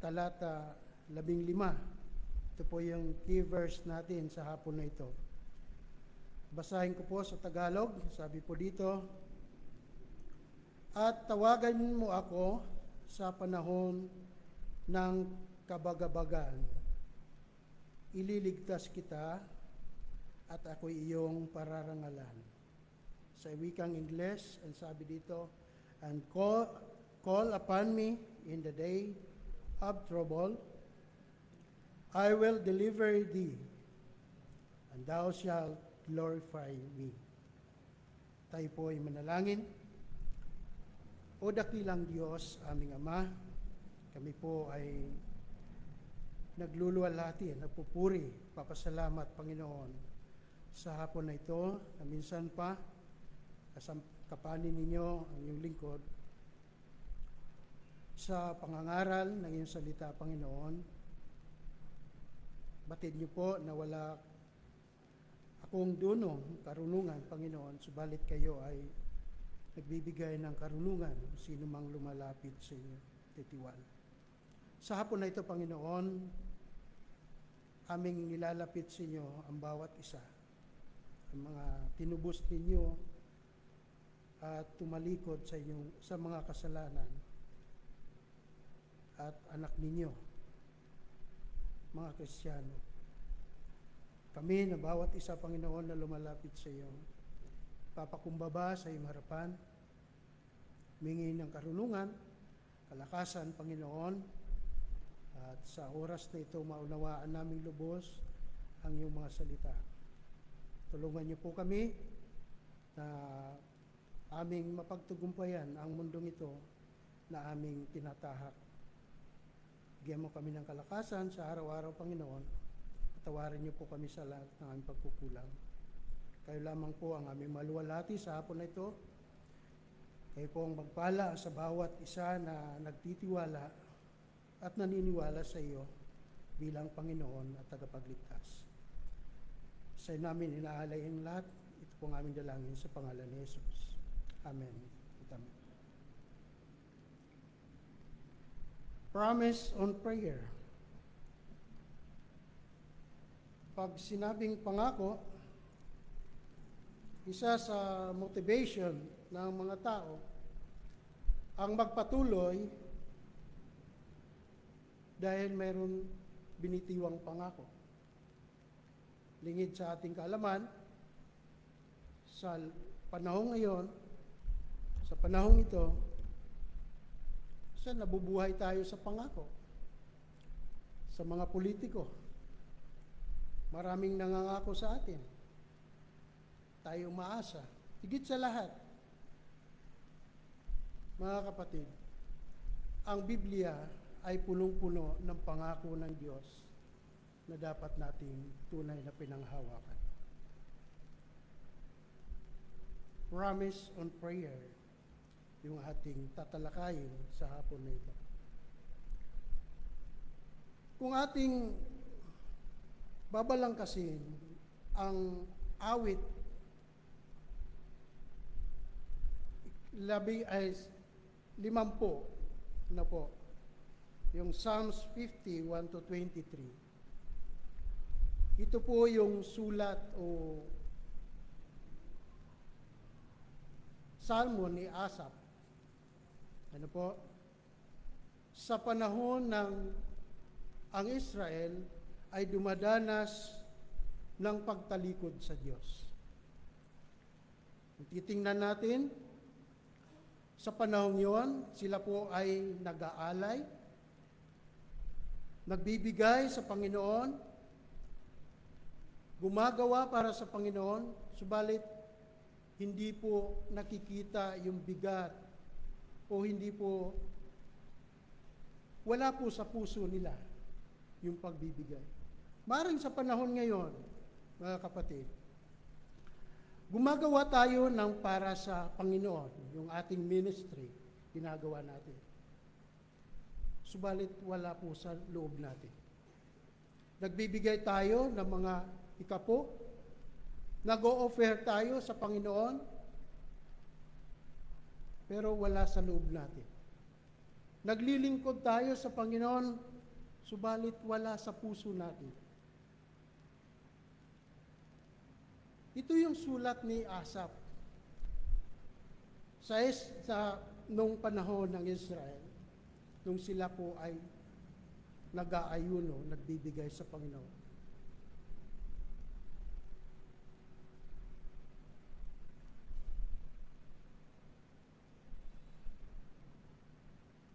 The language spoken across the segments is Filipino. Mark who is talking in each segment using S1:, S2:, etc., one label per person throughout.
S1: talata 15. Ito po yung key verse natin sa hapon na ito. Basahin ko po sa Tagalog. Sabi po dito, "At tawagan mo ako sa panahon ng kabagabagan. Ililigtas kita at ako'y iyong pararangalan." Sa wikang Ingles, and sabi dito, "And call upon me in the day of trouble. I will deliver thee, and thou shalt glorify me." Tayo po ay manalangin. O dakilang Diyos, aming Ama, kami po ay nagluluwalhati, nagpupuri, papasalamat, Panginoon, sa hapon na ito, na minsan pa, kapanin ninyo ang iyong lingkod sa pangangaral ng iyong salita, Panginoon. Batid niyo po na wala akong dunong karunungan, Panginoon, subalit kayo ay nagbibigay ng karunungan kung sino mang lumalapit sa inyo, titiwala. Sa hapon na ito, Panginoon, aming nilalapit sa inyo ang bawat isa, ang mga tinubos ninyo at tumalikod sa mga kasalanan at anak ninyo, mga Kristiyano. Kami na bawat isa, Panginoon, na lumalapit sa iyo, papakumbaba sa iyong harapan, humingi ng karunungan, kalakasan, Panginoon, at sa oras na ito, maunawaan naming lubos ang iyong mga salita. Tulungan niyo po kami na aming mapagtagumpayan ang mundong ito na aming tinatahak. Bigyan mo kami ng kalakasan sa araw-araw, Panginoon. Patawarin niyo po kami sa lahat ng aming pagkukulang. Kayo lamang po ang aming maluwalhati sa hapon na ito. Kayo po ang magpala sa bawat isa na nagtitiwala at naniniwala sa iyo bilang Panginoon at tagapagligtas. Sa namin inaalay ang lahat. Ito po ang aming dalangin sa pangalan ni Jesus. Amen. Amen. Promise on prayer. Pag sinabing pangako, isa sa motivation ng mga tao ang magpatuloy dahil mayroon binitiwang pangako. Lingid sa ating kaalaman, sa panahong ngayon, sa panahong ito, nabubuhay tayo sa pangako. Sa mga politiko, maraming nangangako sa atin. Tayo umaasa. Higit sa lahat, mga kapatid, ang Biblia ay punong-puno ng pangako ng Diyos na dapat nating tunay na pinanghawakan. Promise on prayer, yung ating tatalakayin sa hapon na ito. Kung ating babalangkasin ang awit 50 na po, yung Psalms 50, 1-23. Ito po yung sulat o salmo ni Asaph. Ano po? Sa panahon ng ang Israel ay dumadanas ng pagtalikod sa Diyos. Kung titingnan natin, sa panahon yon, sila po ay nag-aalay, nagbibigay sa Panginoon, gumagawa para sa Panginoon, subalit hindi po nakikita yung bigat o wala po sa puso nila yung pagbibigay. Maring sa panahon ngayon, mga kapatid, gumagawa tayo ng para sa Panginoon, yung ating ministry, ginagawa natin. Subalit wala po sa loob natin. Nagbibigay tayo ng mga ikapo, nag-o-offer tayo sa Panginoon, pero wala sa loob natin. Naglilingkod tayo sa Panginoon, subalit wala sa puso natin. Ito yung sulat ni Asaph. Nung panahon ng Israel, nung sila po ay nag-aayuno, nagbibigay sa Panginoon.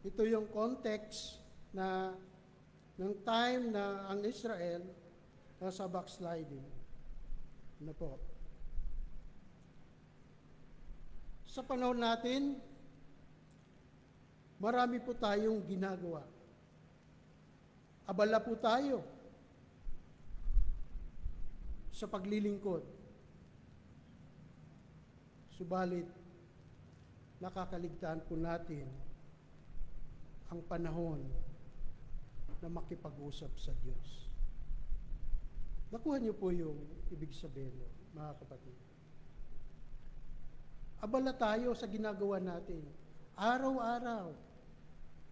S1: Ito yung context na ng time na ang Israel nasa backsliding. Ano po? Sa panahon natin, marami po tayong ginagawa. Abala po tayo sa paglilingkod. Subalit, nakakaligtaan po natin ang panahon na makipag-usap sa Diyos. Nakuha niyo po yung ibig sabihin, mga kapatid. Abala tayo sa ginagawa natin. Araw-araw,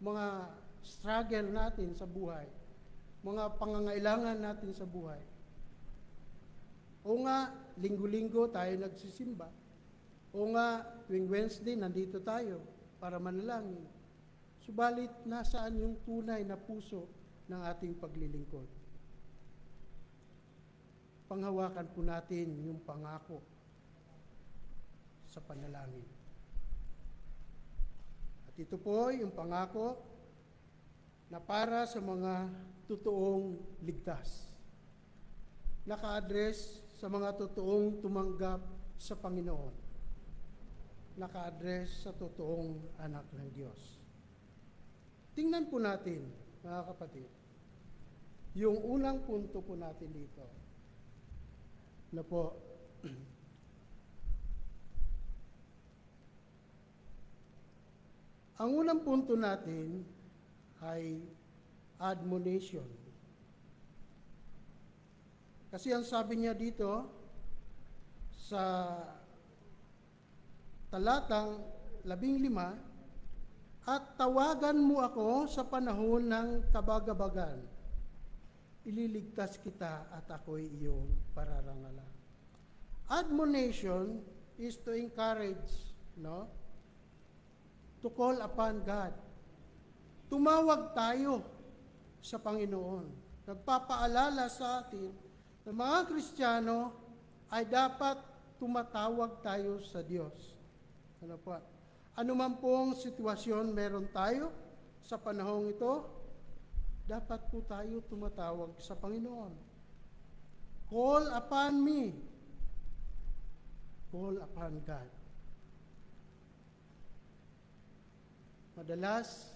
S1: mga struggle natin sa buhay, mga pangangailangan natin sa buhay. O nga, linggo-linggo tayo nagsisimba. O nga, tuwing Wednesday, nandito tayo para manalangin. Subalit, nasaan yung tunay na puso ng ating paglilingkod? Panghawakan po natin yung pangako sa panalangin. At ito po yung pangako na para sa mga totoong ligtas. Naka-address sa mga totoong tumanggap sa Panginoon. Naka-address sa totoong anak ng Diyos. Tingnan po natin, mga kapatid, yung unang punto po natin dito, na po, ang unang punto natin ay admonition. Kasi ang sabi niya dito, sa talatang 15, at tawagan mo ako sa panahon ng kabagabagan. Ililigtas kita at ako'y iyong pararangalan. Admonition is to encourage, no? To call upon God. Tumawag tayo sa Panginoon. Nagpapaalala sa atin na mga Kristiyano ay dapat tumatawag tayo sa Diyos. Ano po? Ano man pong sitwasyon meron tayo sa panahong ito, dapat po tayo tumatawag sa Panginoon. Call upon me. Call upon God. Madalas,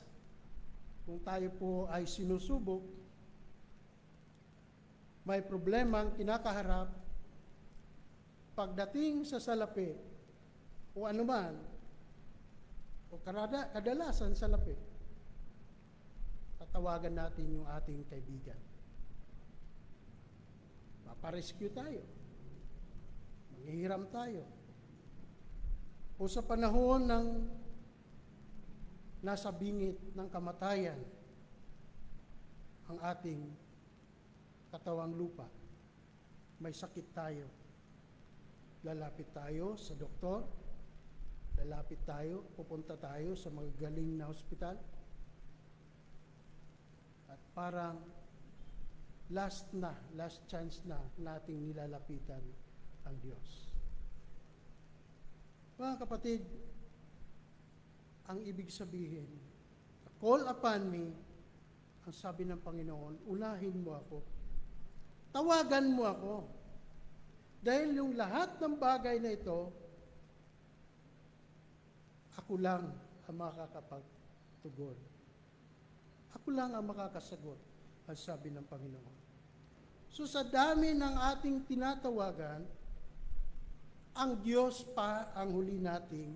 S1: kung tayo po ay sinusubok, may problemang kinakaharap, pagdating sa salapi, o anuman, o kadalasan salapi, tatawagan natin yung ating kaibigan. Maparescue tayo. Manghihiram tayo. O sa panahon ng nasa bingit ng kamatayan ang ating katawang lupa, may sakit tayo, lalapit tayo sa doktor, lalapit tayo, pupunta tayo sa magagaling na ospital, at parang last chance na nating nilalapitan ang Diyos. Mga kapatid, ang ibig sabihin, call upon me, ang sabi ng Panginoon, unahin mo ako. Tawagan mo ako. Dahil yung lahat ng bagay na ito, ako lang ang makakapagtugon. Ako lang ang makakasagot, ang sabi ng Panginoon. So sa dami ng ating tinatawagan, ang Diyos pa ang huli nating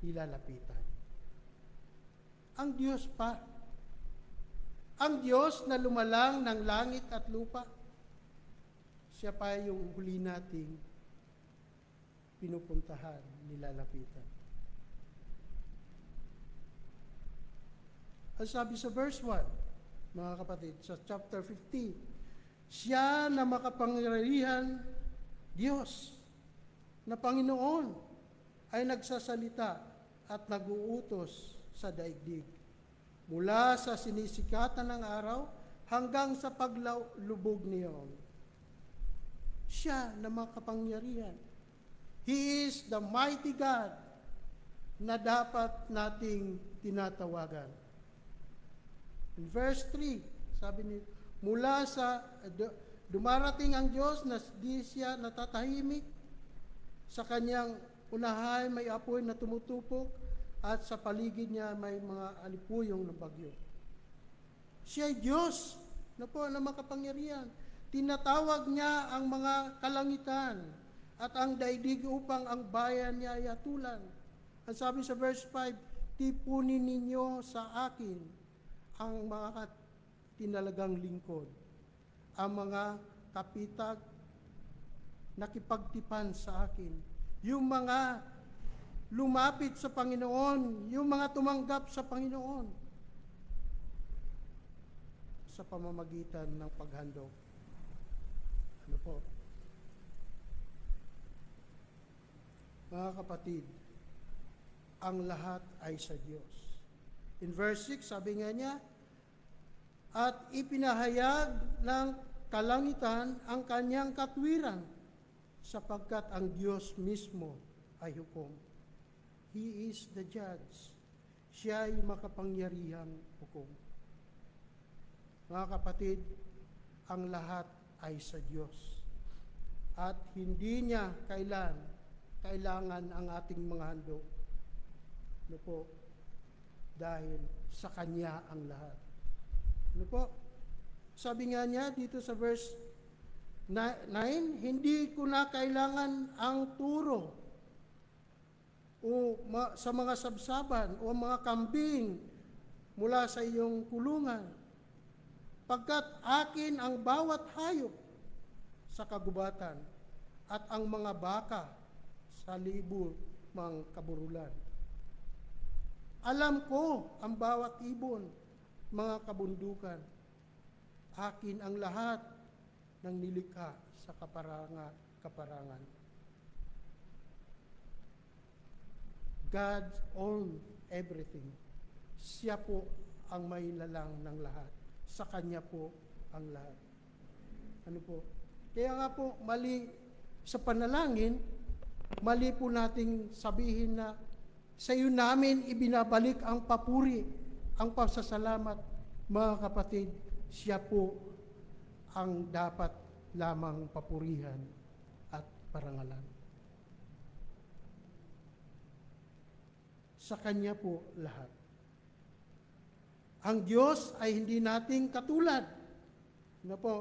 S1: nilalapitan. Ang Diyos pa. Ang Diyos na lumalang ng langit at lupa, siya pa yung huli nating pinupuntahan, nilalapitan. Ang sabi sa verse 1, mga kapatid, sa chapter 50, siya na makapangyarihan Diyos na Panginoon ay nagsasalita at nag-uutos sa daigdig. Mula sa sinisikatan ng araw hanggang sa paglubog niyon. Siya na makapangyarihan. He is the mighty God na dapat nating tinatawagan. In verse 3, sabi ni, mula sa dumarating ang Diyos na di siya natatahimik, sa kanyang unahay may apoy na tumutupok at sa paligid niya may mga alipuyong na bagyo. Siya ay Diyos na po na makapangyarihan. Tinatawag niya ang mga kalangitan at ang daigdig upang ang bayan niya ay atulan. Ang sabi sa verse 5, tipunin ninyo sa akin ang mga tinalagang lingkod, ang mga kapitag nakipagtipan sa akin, yung mga lumapit sa Panginoon, yung mga tumanggap sa Panginoon sa pamamagitan ng paghandog. Ano po? Mga kapatid, ang lahat ay sa Diyos. In verse 6, sabi nga niya, at ipinahayag ng kalangitan ang kanyang katwiran, sapagkat ang Diyos mismo ay hukom. He is the judge. Siya ay makapangyarihang hukom. Mga kapatid, ang lahat ay sa Diyos. At hindi niya kailangan ang ating mga handog. Ano po? Dahil sa Kanya ang lahat. Ano po? Sabi nga niya dito sa verse 9, hindi ko na kailangan ang turo o sa mga sabsaban o mga kambing mula sa iyong kulungan, pagkat akin ang bawat hayop sa kagubatan at ang mga baka sa libo mang kaburulan. Alam ko ang bawat ibon, mga kabundukan. Akin ang lahat ng nilikha sa kaparangan. God owns everything. Siya po ang may lalang ng lahat. Sa Kanya po ang lahat. Ano po? Kaya nga po, mali sa panalangin, mali po nating sabihin na sa iyo namin ibinabalik ang papuri, ang pasasalamat. Mga kapatid, siya po ang dapat lamang papurihan at parangalan. Sa Kanya po lahat. Ang Diyos ay hindi nating katulad. Ano po?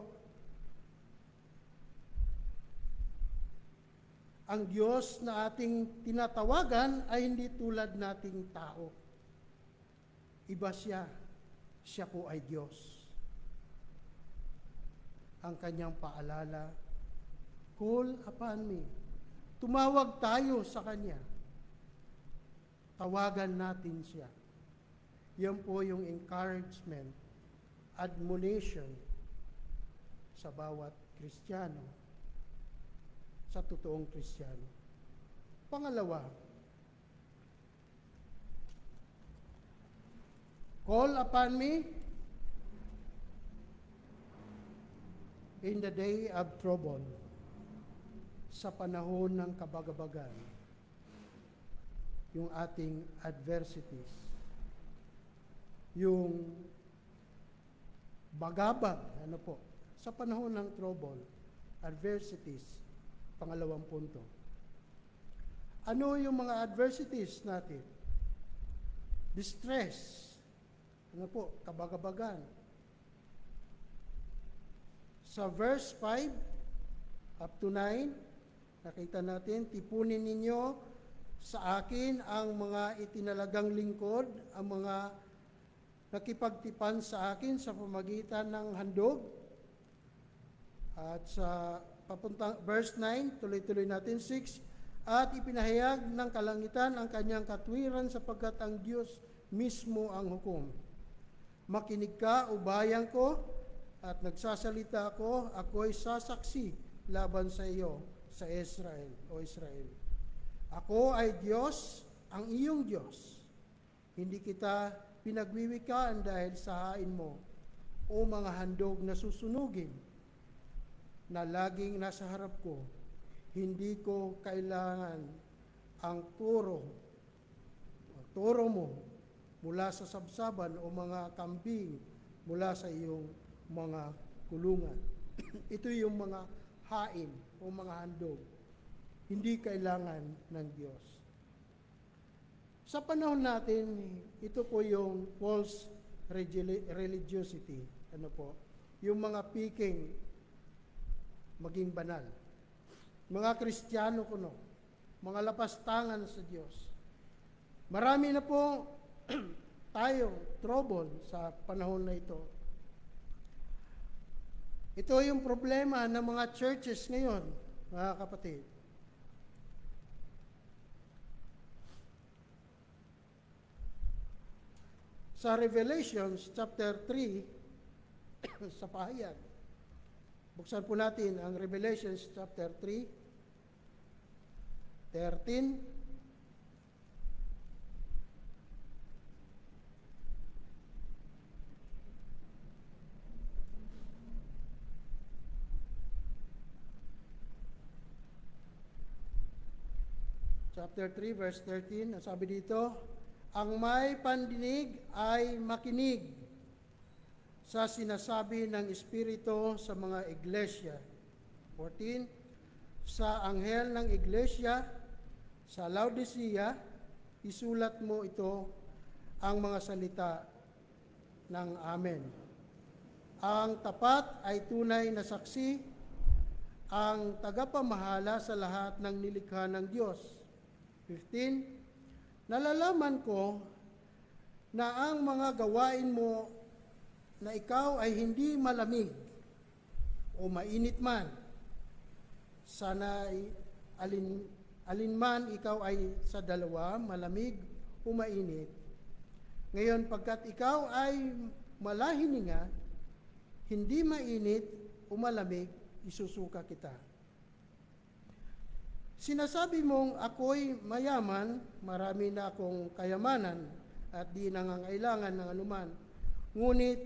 S1: Ang Diyos na ating tinatawagan ay hindi tulad nating tao. Iba siya. Siya po ay Diyos. Ang Kanyang paalala, call upon me. Tumawag tayo sa Kanya. Tawagan natin siya. Yan po yung encouragement, admonition sa bawat Kristiyano, sa totoong Kristiyano. Pangalawa, call upon me in the day of trouble, sa panahon ng kabagabagan, yung ating adversities, yung bagabag, ano po, sa panahon ng trouble, adversities, pangalawang punto. Ano yung mga adversities natin? Distress, ano po, kabagabagan. Sa verse 5 up to 9, nakita natin, tipunin ninyo sa akin ang mga itinalagang lingkod, ang mga nakipagtipan sa akin sa pamagitan ng handog. At sa papuntang verse 9, tuloy-tuloy natin 6, at ipinahayag ng kalangitan ang kanyang katwiran sapagkat ang Diyos mismo ang hukom. Makinig ka, o bayan ko, at nagsasalita ako, ako'y sasaksi laban sa iyo, sa Israel, o Israel. Ako ay Diyos, ang iyong Diyos. Hindi kita pinagwiwikaan dahil sa hain mo, o mga handog na susunugin, na laging nasa harap ko. Hindi ko kailangan ang turo mo mula sa sabsaban o mga kambing mula sa iyong mga kulungan. Ito yung mga hain o mga handog. Hindi kailangan ng Diyos. Sa panahon natin, ito po yung false religiosity. Ano po? Yung mga piking maging banal. Mga Kristiyano kuno, mga lapastangan sa Diyos. Marami na po tayo trouble sa panahon na ito. Ito yung problema ng mga churches ngayon, mga kapatid. Sa Revelations chapter 3, sa pahayag, buksan po natin ang Revelations chapter 3, 13, chapter 3, verse 13, ang sabi dito, ang may pandinig ay makinig sa sinasabi ng Espiritu sa mga iglesia. 14, sa anghel ng iglesia sa Laodicea, isulat mo ito ang mga salita ng Amen. Ang tapat ay tunay na saksi, ang tagapamahala sa lahat ng nilikha ng Diyos. 15, nalalaman ko na ang mga gawain mo na ikaw ay hindi malamig o mainit man. Sana alinman ikaw ay sa dalawa, malamig o mainit. Ngayon, pagkat ikaw ay malahininga, hindi mainit o malamig, isusuka kita. Sinasabi mong ako'y mayaman, marami na akong kayamanan at di nangangailangan ng anuman. Ngunit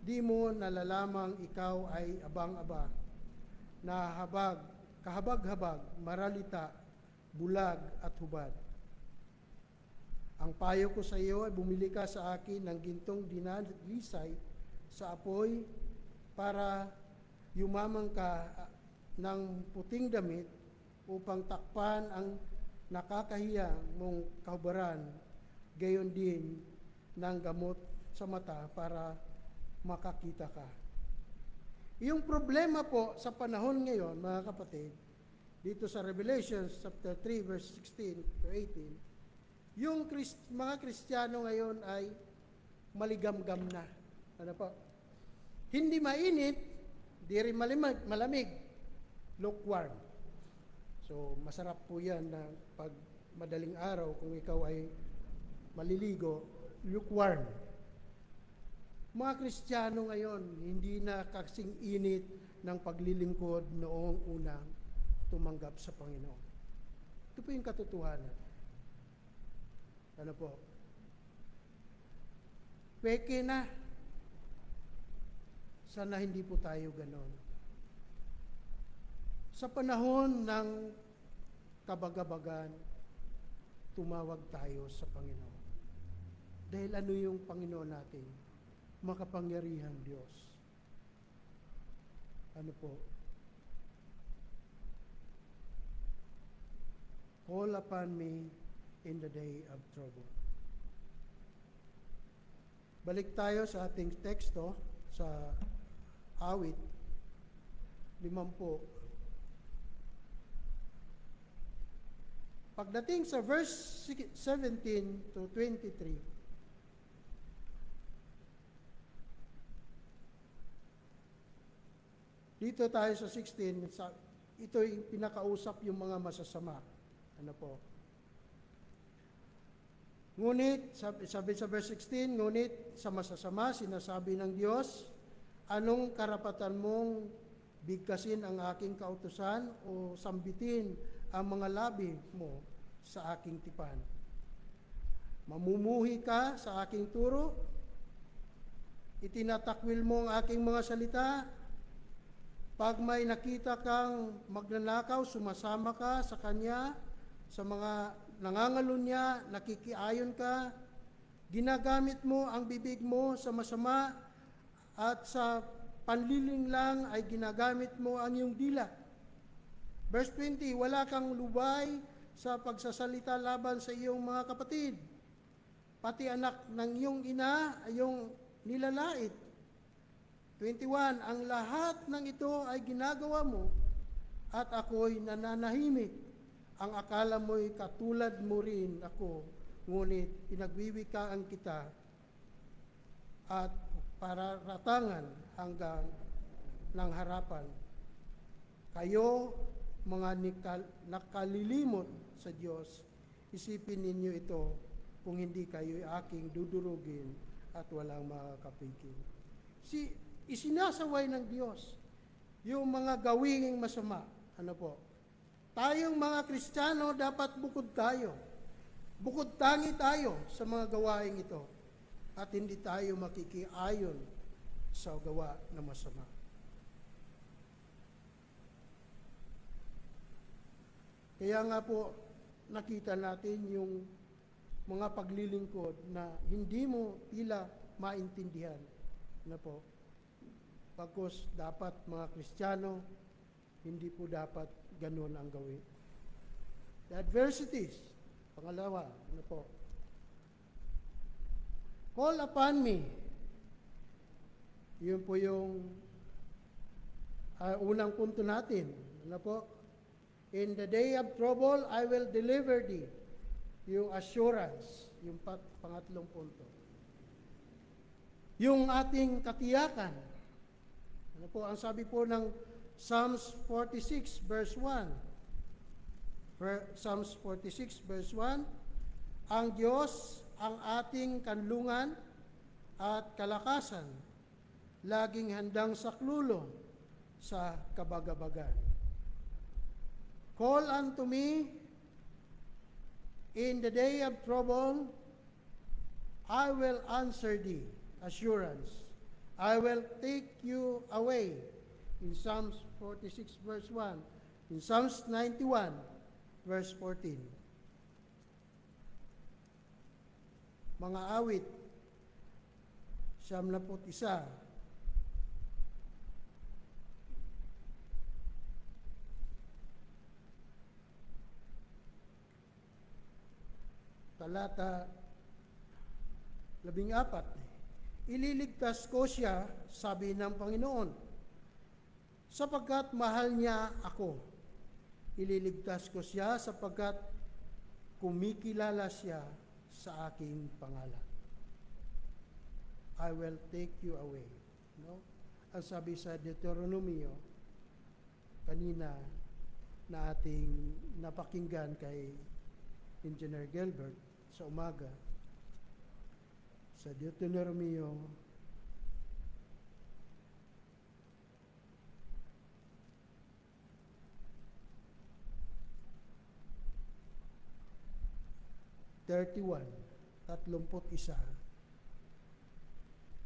S1: di mo nalalamang ikaw ay abang-aba, nahabag, kahabag-habag, maralita, bulag at hubad. Ang payo ko sa iyo ay bumili ka sa akin ng gintong dinalisay sa apoy para yumamang ka ng puting damit upang takpan ang nakakahiya mong kahubaran, gayon din ng gamot sa mata para makakita ka. Yung problema po sa panahon ngayon, mga kapatid, dito sa Revelation chapter 3 verse 16 to 18, yung mga Kristiyano ngayon ay maligamgam na. Ano po? Hindi mainit, di rin malamig, lukewarm. So, masarap po yan na pag madaling araw, kung ikaw ay maliligo, lukewarm. Mga Kristiyano ngayon, hindi na kasing init ng paglilingkod noong unang tumanggap sa Panginoon. Ito po yung katotohanan. Ano po? Peke na. Sana hindi po tayo ganon. Sa panahon ng kabagabagan, tumawag tayo sa Panginoon. Dahil ano yung Panginoon natin? Makapangyarihang Diyos. Ano po? Call upon me in the day of trouble. Balik tayo sa ating teksto sa awit 50. Pagdating sa verse 17 to 23, dito tayo sa 16, ito yung pinakausap yung mga masasama. Ano po? Ngunit, sabi sa verse 16, ngunit sa masasama, sinasabi ng Diyos, anong karapatan mong bigkasin ang aking kautusan o sambitin ang mga labi mo sa aking tipan? Mamumuhi ka sa aking turo? Itinatakwil mo ang aking mga salita? Pag may nakita kang magnanakaw, sumasama ka sa kanya, sa mga nangangalun niya, nakikiayon ka, ginagamit mo ang bibig mo sa masama, at sa panliling lang ay ginagamit mo ang iyong dila. Verse 20, wala kang lubay sa pagsasalita laban sa iyong mga kapatid. Pati anak ng iyong ina ay iyong nilalait. 21, ang lahat ng ito ay ginagawa mo at ako'y nananahimik. Ang akala mo'y katulad mo rin ako, ngunit pinagwiwikaan kita at pararatangan hanggang ng harapan. Kayo, mga nakalilimot sa Diyos, isipin ninyo ito kung hindi kayo aking dudurugin at walang makakapigil. Isinasaway ng Diyos yung mga gawing masama. Ano po? Tayong mga Kristiyano, dapat bukod tayo. Bukod tangi tayo sa mga gawain ito. At hindi tayo makikiayon sa gawa na masama. Kaya nga po, nakita natin yung mga paglilingkod na hindi mo tila maintindihan. Ano po? Pagkos dapat mga Kristiyano, hindi po dapat ganun ang gawin. The adversities, pangalawa, ano po? Call upon me. Yun po yung unang punto natin. Ano po? In the day of trouble, I will deliver thee. Yung assurance, yung pangatlong punto. Yung ating katiyakan. Ano po, ang sabi po ng Psalms 46 verse 1. Psalms 46 verse 1, ang Diyos ang ating kanlungan at kalakasan, laging handang saklolo sa kabagabagan. Call unto me in the day of trouble, I will answer thee. Assurance. I will take you away. In Psalms 46 verse 1. In Psalms 91 verse 14. Mga awit, 71. Talata 14. Ililigtas ko siya, sabi ng Panginoon, sapagkat mahal niya ako. Ililigtas ko siya sapagkat kumikilala siya sa aking pangalan. I will take you away. No? Ang sabi sa Deuteronomio, kanina na ating napakinggan kay Engineer Gilbert sa umaga, sa Deuteronomio 31, 31,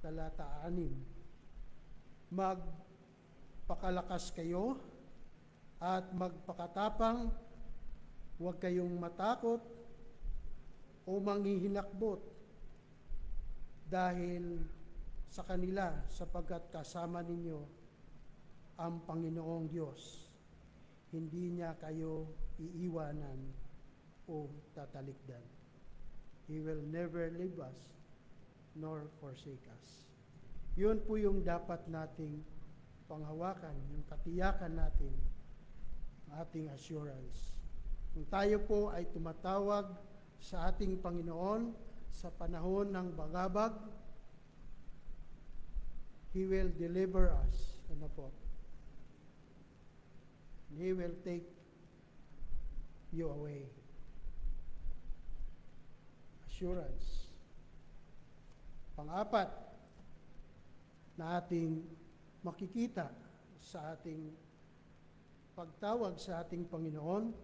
S1: talata 6. Magpakalakas kayo at magpakatapang, huwag kayong matakot o manghihinakbot dahil sa kanila, sapagkat kasama ninyo ang Panginoong Diyos. Hindi niya kayo iiwanan o tatalikdan. He will never leave us nor forsake us. Yun po yung dapat nating panghawakan, yung katiyakan natin, ating assurance. Kung tayo po ay tumatawag sa ating Panginoon sa panahon ng bagabag, He will deliver us. Ano po? He will take you away. assurance. Pang-apat na ating makikita sa ating pagtawag sa ating Panginoon,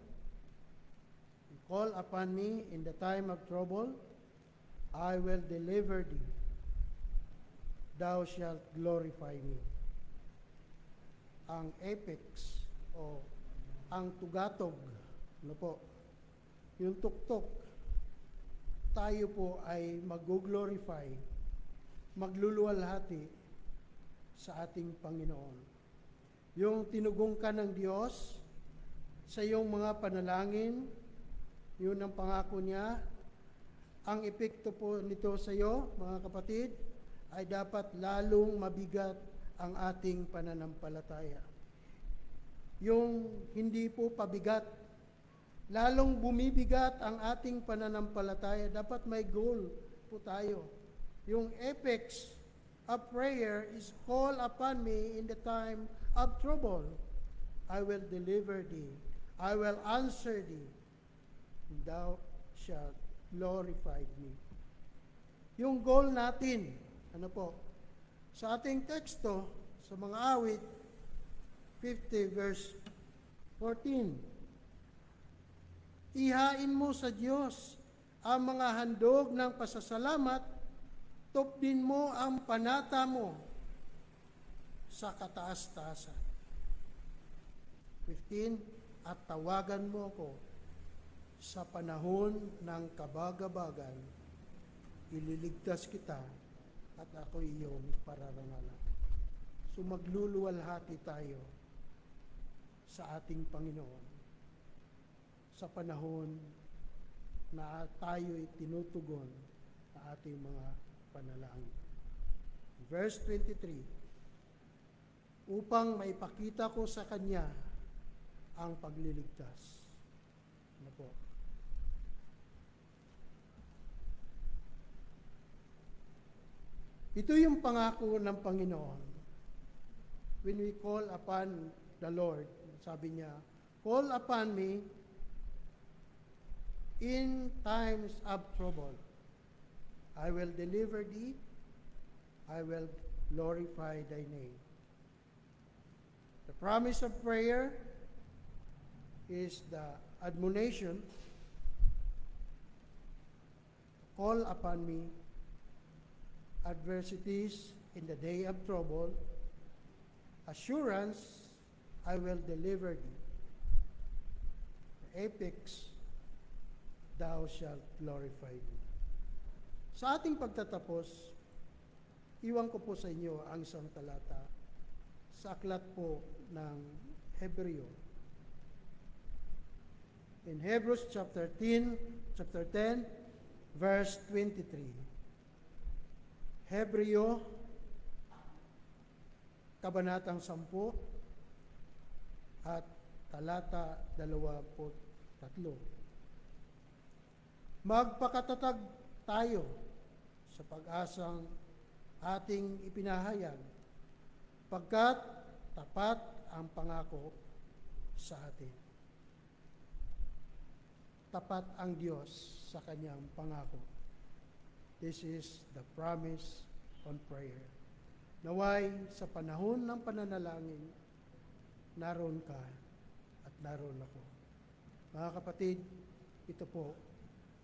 S1: call upon me in the time of trouble, I will deliver thee. Thou shalt glorify me. Ang apex o ang tugatog, ano po, yung tuktok, tayo po ay mag-glorify, magluluwalhati sa ating Panginoon. Yung tinugong ka ng Diyos sa iyong mga panalangin, yun ang pangako niya. Ang epekto po nito sa iyo, mga kapatid, ay dapat lalong mabigat ang ating pananampalataya. Yung hindi po pabigat, lalong bumibigat ang ating pananampalataya. Dapat may goal po tayo. Yung apex of prayer is, call upon me in the time of trouble. I will deliver thee. I will answer thee. And thou shalt glorify me. Yung goal natin, ano po, sa ating teksto, sa mga awit, 50 verse 14, ihain mo sa Diyos ang mga handog ng pasasalamat, tupdin mo ang panata mo sa kataas-taasan. 15, at tawagan mo ko sa panahon ng kabagabagan, ililigtas kita at ako iyong pararangalan. So magluluwalhati tayo sa ating Panginoon sa panahon na tayo'y tinutugon ng ating mga panalangin. Verse 23, upang maipakita ko sa Kanya ang pagliligtas. Ano po? Ito yung pangako ng Panginoon. When we call upon the Lord, sabi niya, call upon me in times of trouble. I will deliver thee. I will glorify thy name. The promise of prayer is the admonition, call upon me, adversities in the day of trouble, assurance, I will deliver thee. The apex, thou shalt glorify me. Sa ating pagtatapos, iwan ko po sa inyo ang isang talata sa aklat po ng Hebreo. In Hebrews chapter 10, verse 23. Hebreo, kabanatang 10 at talata 23. Magpakatatag tayo sa pag-asang ating ipinahayag, pagkat tapat ang pangako sa atin. Tapat ang Diyos sa Kanyang pangako. This is the promise on prayer. Naway, sa panahon ng pananalangin, naroon ka at naroon ako. Mga kapatid, ito po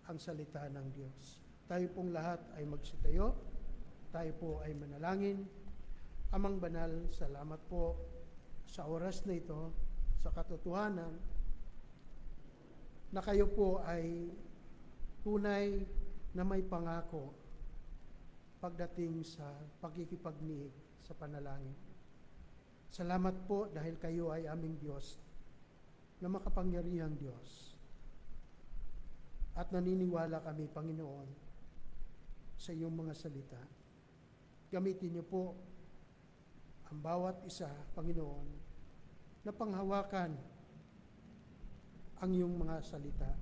S1: ang salita ng Diyos. Tayo pong lahat ay magsitayo, tayo po ay manalangin. Amang banal, salamat po sa oras na ito, sa katotohanan, na kayo po ay tunay na may pangako pagdating sa pagkikipagniig sa panalangin. Salamat po dahil kayo ay aming Diyos na makapangyarihang Diyos. At naniniwala kami, Panginoon, sa iyong mga salita. Gamitin niyo po ang bawat isa, Panginoon, na panghawakan ang iyong mga salita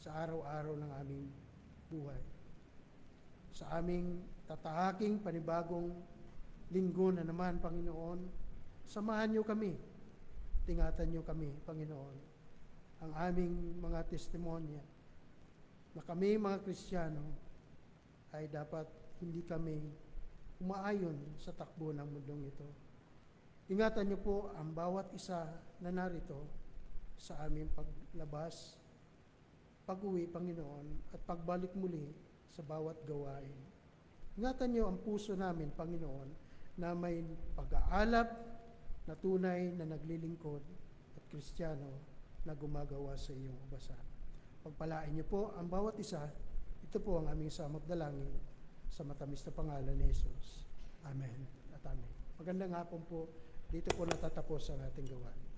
S1: sa araw-araw ng aming buhay. Sa aming tatahaking panibagong linggo na naman, Panginoon, samahan niyo kami, tingatan niyo kami, Panginoon, ang aming mga testimonya na kami mga Kristiyano ay dapat hindi kami umaayon sa takbo ng mundong ito. Ingatan niyo po ang bawat isa na narito sa aming paglabas, pag-uwi, Panginoon, at pagbalik muli sa bawat gawain. Ingatan niyo ang puso namin, Panginoon, na may pag-aalap na tunay na naglilingkod at Kristiyano na gumagawa sa iyong ubasan. Pagpalain niyo po ang bawat isa. Ito po ang aming samot dalangin sa matamis na pangalan ni Jesus. Amen at amen. Magandang hapon po. Dito po natatapos ang ating gawain.